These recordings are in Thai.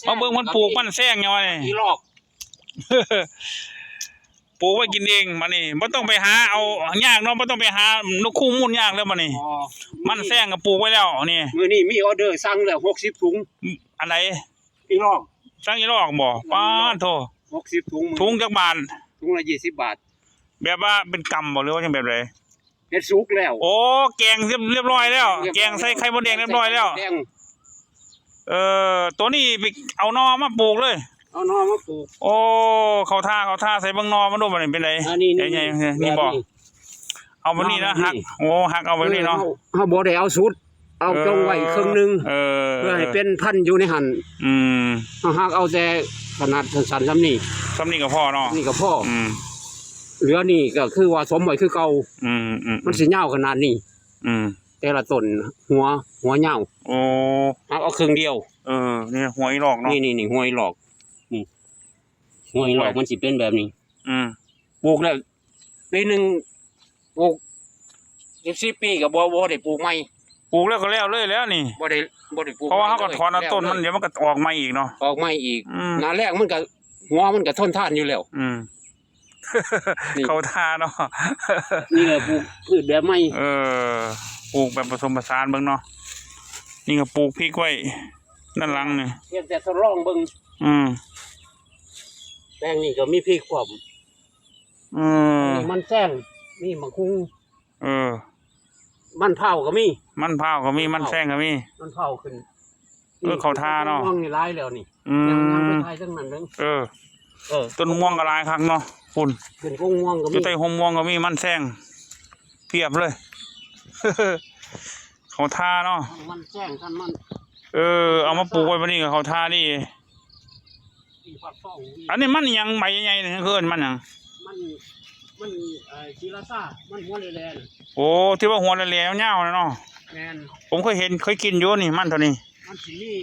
มาเบิ่งมันปลูกมันแซงยังไง อีลอก ปลูกไว้กินเองมานี่ไม่ต้องไปหาเอายากเนาะไม่ต้องไปหานกคู่มุ่นยากแล้วมานี่มันแซงกับปลูกไว้แล้วนี่มื้อนี้มีออเดอร์สั่งแล้ว60ถุงอันไหนอีลอกสั่งอีลอกบ่ป้าโธ่60ถุงถุงจักบาทถุงละ20 บาทแบบว่าเป็นกำบ่หรือว่าจังแบบไหนเป็นสุกแล้วโอ้แกงเรียบร้อยแล้วแกงใส่ไข่มดแดงเรียบร้อยแล้วตัวนี้ไปเอานอมาปลูกเลยเอานอมาปลูกโอ้เขาท่าใส่บางนอมาดูมันเป็นไรใหญ่ๆนี่บอกเอาวันนี้นะหักโอ้หักเอาไว้นี่เนาะเขาบ่ได้เอาสุดเอาจงไว้ครึ่งนึงเพื่อให้เป็นพันธุ์อยู่ในหั่นเขาหักเอาแต่ขนาดสั้นๆซ้ำนี่ก็พ่อเนาะนี่ก็พ่อเหลือนี่ก็คือว่าสมไว้คือเก่ามันสิยาวขนาดนี้แต่ละต้นหัวเหี่ยวโอ้เอาครึ่งเดียวนี่หัวอีหลอกเนาะนี่หัวอีหลอกนี่หัวอีหลอกมันสิเป็นแบบนี้ปลูกแล้วปีนึงปลูก14 ปีก็บ่ได้ปลูกใหม่ปลูกแล้วก็แล้วเลยแล้วนี่บ่ได้ปลูกเพราะว่าเขาก็ถอนต้นมันเดี๋ยวมันก็ออกใหม่อีกเนาะออกใหม่อีกหน้าแรกมันก็หัวมันก็ทนทานอยู่แล้วเขาท่าเนาะนี่แหละปลูกพืชแบบใหม่ปลูกแบบผสมผสานเบิ่งเนาะนี่ก็ปลูกพริกไว้ด้านหลังนี่เพียงแต่ทดลองเบิ่งแปลงนี่ก็มีพริกพร้อมมันแซงมีมะคุงมันเผาก็มีมันเผาก็มีมันแซงก็มีมันเผาขึ้นเขาท่าเนาะม่วงนี่ร้ายแล้วนี่ยังไม่ทายทั้งนั้นเด้อต้นม่วงก็หลายครั้งเนาะคุณเป็นกุ้งม่วงก็มีอยู่ใต้หงม่วงก็มีมันแซงเพียบเลยเขาท่าเนาะมันแซงท่านมันเอามาปลูกไว้วันนี้กับเขาท่านี่อันนี้มันยังใบใหญ่ๆเนี่ยคือมันยังมันชีราซ่ามันหัวแหลมโอ้ที่ว่าหัวแหลมเงาๆเนาะผมเคยกินอยู่นี่มันตัวนี้มันสีนี่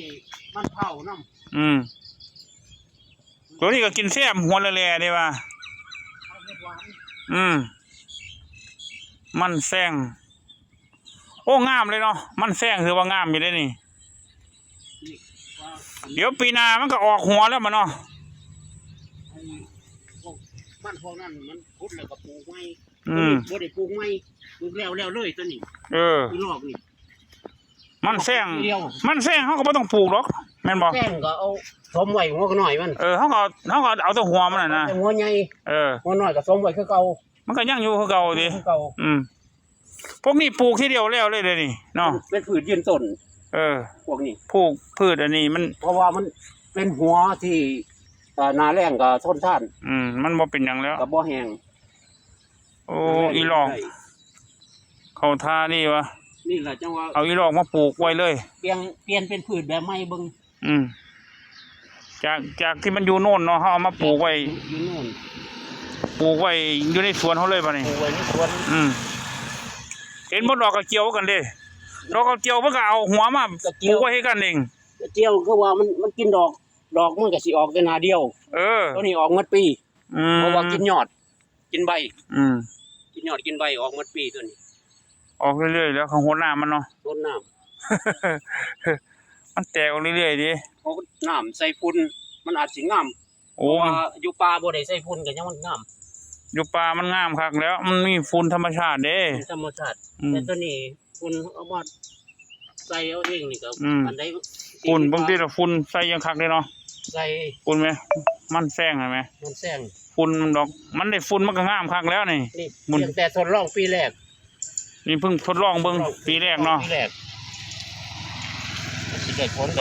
มันเผาน้ำตัวนี้ก็กินแซ่บหัวแหลมดีว่ามันแซงโอ้งามเลยเนาะมันแซงคือว่างามอยู่ได้นี่เดี๋ยวปีหน้ามันก็ออกหัวแล้วมันเนาะมันพวกนั้นมันพุดแล้วก็ปลูกไม้บ่ได้ปลูกไม้ปลูกแล้วเลยตัวนี้อีลอกนี่มันแซงเขาก็ไม่ต้องปลูกหรอกแม่นบอกแซงก็เอาสมไว้หัวก็หน่อยมันเขาก็เอาแต่หัวมันนะหัวใหญ่หัวน้อยก็สมไว้คือเก่ามันก็ยังอยู่คือเก่าดิพวกนี้ปลูกที่เดียวแล้วเลยนี่เนาะเป็นพืชยืนต้นพวกนี้พืชอันนี้มันเพราะว่ามันเป็นหัวที่นาแรงกับทนท่านมันบ่เป็นอย่างแล้วกับบ่แห้งโอ้อีหลอกเขาท่านี่วะนี่แหละจังว่าเอาอีหลอกมาปลูกไว้เลยเปลี่ยนเป็นพืชแบบใหม่เบิ่งจากที่มันอยู่โน่นเนาะเขาเอามาปลูกไว้อยู่โน่นปลูกไว้อยู่ในสวนเขาเลยป่ะนี่ปลูกไว้ในสวนเห็นบ่ดอกกระเจียวกันเด้ดอกกระเจียวเพิ่งเอาหัวมาปลูกไว้ให้กันเองกระเจียวคือว่ามันกินดอกมันก็สิออกแต่นาเดียวตัวนี้ออกหมดปีเพราะว่ากินยอดกินใบกินยอดกินใบออกหมดปีตัวนี้ออกเรื่อยๆแล้วของหัวหน้ามันเนาะต้นน้ำมันแตกออกเรื่อยๆดิเพราะน้ำใส่ฝุ่นมันอาจสิงามเพราะว่าอยู่ป่าบ่ได้ใส่ฝุ่นก็ยังมันงามอยู่ป่ามันงามคักแล้วมันมีฝุ่นธรรมชาติเด้ธรรมชาติแต่ตัวนี้ฝุ่นเอามาใส่เอาเองนี่ก็อันใดฝุ่นบางทีเราฝุ่นใส่ยังคักเลยเนาะใส่ฝุ่นไหมมันแซงไหมมันแซงฝุ่นมันดอกมันได้ฝุ่นมันก็งามคักแล้วนี่มันแต่ทดลองปีแรกนี่เพิ่งทดลองเบิ่งปีแรกเนาะ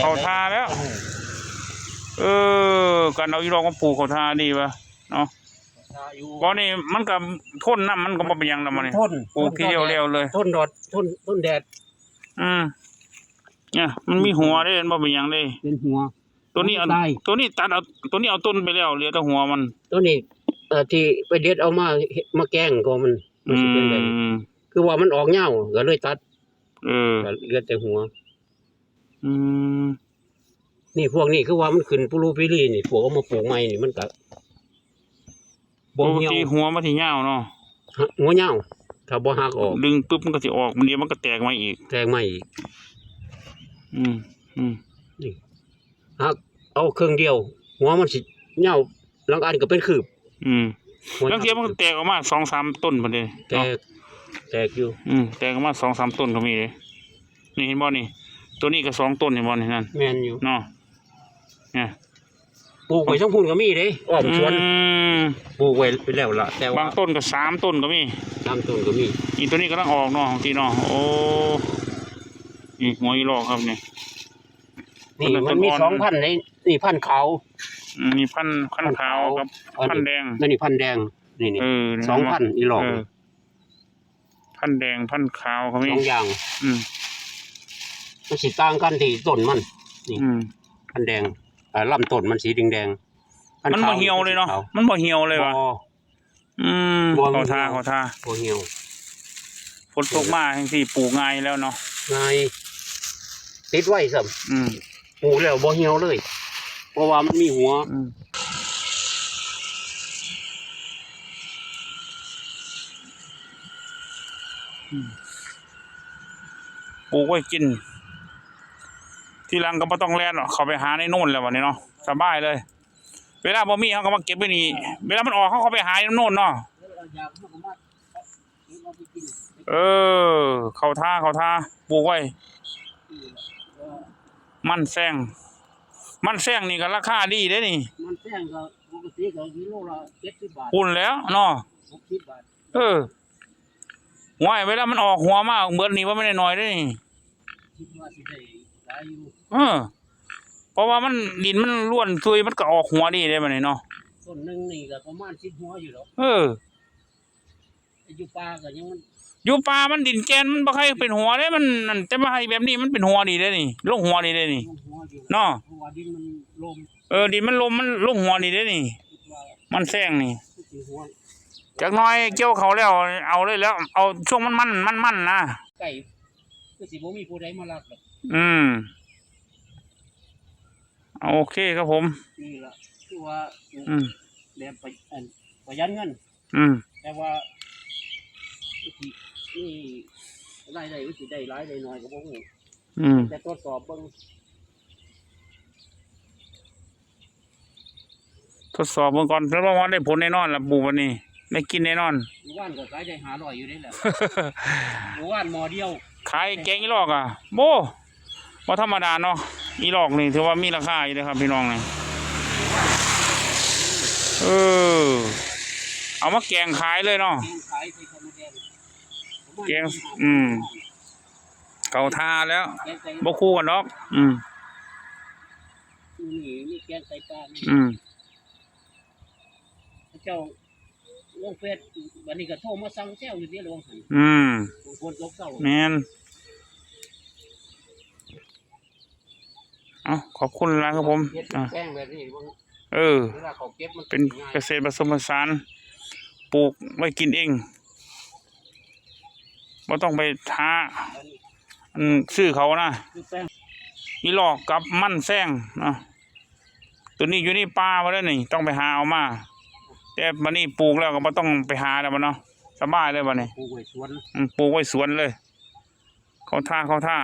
เขาทาแล้วการเอาอีหลอกมาปลูกเขาทาดีวะเนาะบ่นี่มันก็ทนน้ำมันก็บ่เป็นยังแล้วมันนี่ปลูกทีเดียวเร็วเลยทนแดดเนี่ยมันมีหัวได้บ่เป็นยังเลยเป็นหัวตัวนี้ตัดเอาตัวนี้เอาต้นไปแล้วเหลือแต่หัวมันตัวนี้ที่ไปเด็ดเอามาแกงก็มันสิเป็นแบบคือว่ามันออกเหี่ยวก็เลยตัดเหลือแต่หัวนี่พวกนี้คือว่ามันขึ้นปุรูปิรีนี่พวกเอามาปลูกใหม่นี่มันก็บ่เหี่ยวหัวมันสิเหี่ยวเนาะหัวเหี่ยวถ้าบ่หักออกดึงปุ๊บมันก็สิออกมันเดี๋ยวมันก็แตกมาอีกนี่ หักเอาเครื่องเดียวหัวมันสิเหย้าลังอันก็เป็นคืบ หัว แล้วเทียบมันแตกออกมา2-3 ต้นพอดี แตกอยู่ แตกออกมา2-3 ต้นก็มีเลยนี่เห็นบ่นี่ตัวนี้ก็2 ต้นเห็นบ่นี่นั่น แม่นอยู่ เนาะเนี่ย ปลูกไว้ทั้งพุ่นก็มีเด้อ้อมสวนปลูกไว้ไปแล้วล่ะแต่ว่า บางต้นก็3 ต้นก็มี ตามต้นก็มี อีตัวนี้ก็ต้องออกเนาะของทีเนาะโอ้นี่หัวอีหลอกครับเนี่ย นี่มันมี2,000ในนี่พันธุ์ขาว นี่พันขาวกับพันแดง นั่นนี่พันธุ์แดงนี่ 2,000อีหลอก พันแดงพันขาวเขามี 2อย่าง อืม มันสิต่างกันที่ต้นมันนี่ อืม พันธุ์แดงลำต้นมันสีแดงๆพันธุ์ มัน ขา บ่เหี่ยวเลยเนาะมันบ่เหี่ยวเลยวะ บ่ เขา บ่ ท่า บ่เหี่ยว ฝนตกมาทั้งที่ปลูกง่ายแล้วเนาะ ง่ายติดไว้ซ้ำปลูกแล้วบ่เหี่ยวเลย เพราะว่ามันมีหัว ปลูกไว้กิน ทีหลังก็บ่ต้องแล่นหรอกเขาไปหาในโน่นแล้ววันนี้เนาะสบายเลย เวลาบ่มีเขาก็มาเก็บไว้นี่เวลามันออกเขาไปหาในโน่นเนาะเขาท่าปลูกไว้มันแซงนี่ก็ราคาดีเด้นี่ มันแพงก็ปกติก็กิโลละ70 บาท ปุ่นแล้วเนาะ 60 บาท หัวเวลามันออกหัวมาเหมือนนี่ว่าไม่ได้น้อยได้นี่ คิดว่าสิได้หลายอยู่ เพราะว่ามันดินมันร่วนซุยมันก็ออกหัวดีได้บัดนี้เนาะ ต้นหนึงนี่ก็ประมาณ10หัวอยู่แล้ว อยู่ป่าก็ยังมัน อยู่ป่ามันดินแกนมันบ่ใครเป็นหัวเด้มันนั่นแต่มาให้แบบนี้มันเป็นหัวดีได้นี่ลงหัวดีได้นี่ ลงหัวอยู่ เนาะ เพราะว่าดินมันลม ดินมันลมมันลงหัวดีได้นี่ คิดว่า มันแซงนี่ สิหัว จากหน้อยเกี่ยวเขาแล้วเอาเลยแล้ว เอาช่วงมันนะ ไก่คือสิบ่มีผู้ใดมารักหรอก โอเคครับผม นี่ล่ะคือว่า แบบประหยัดเงิน แต่ว่านี่รายได้ก็สิได้หลายได้น้อยก็บ่ฮู้แต่ตรวจสอบเบิ่ง ทดสอบเมื่อก่อนแล้วว่าได้ผลแน่นอนล่ะปูวันนี้ได้กินแน่นอน หมู่บ้านก็ขายได้500อยู่นี่แหละ หมู่บ้านหม้อเดียว ขายแกงอีหลอกอ่ะโบว่าธรรมดาเนาะอีหลอกนี่ถือว่ามีราคาอยู่นะครับพี่น้องนี่เอามาแกงขายเลยเนาะ แกงขายใส่ข้าวแดง แกงเก่าทาแล้ว แกงใส่ บ่คู่กันดอกนี่แกงใส่ปลาเจ้าลงเฟซวันนี้ก็โทรมาสั่งแซวอยู่ที่โรงหันบางคนลบเศร้า แมนขอบคุณหลายครับผม แป้งแบบนี้บาง เวลาเขาเก็บมัน เป็นเกษตรผสมผสานปลูกไว้กินเองไม่ต้องไปท้าซื้อเขานะ คือแป้ง อีหลอกกับมันแซงนะตัวนี้อยู่ในป่ามาแล้วนี่ต้องไปหาเอามาแต่บันนี้ปลูกแล้วก็ไม่ต้องไปหาแล้วมันเนาะสบายเลยบันนี้ ปลูกไว้สวน ปลูกไว้สวนเลยเขาท่า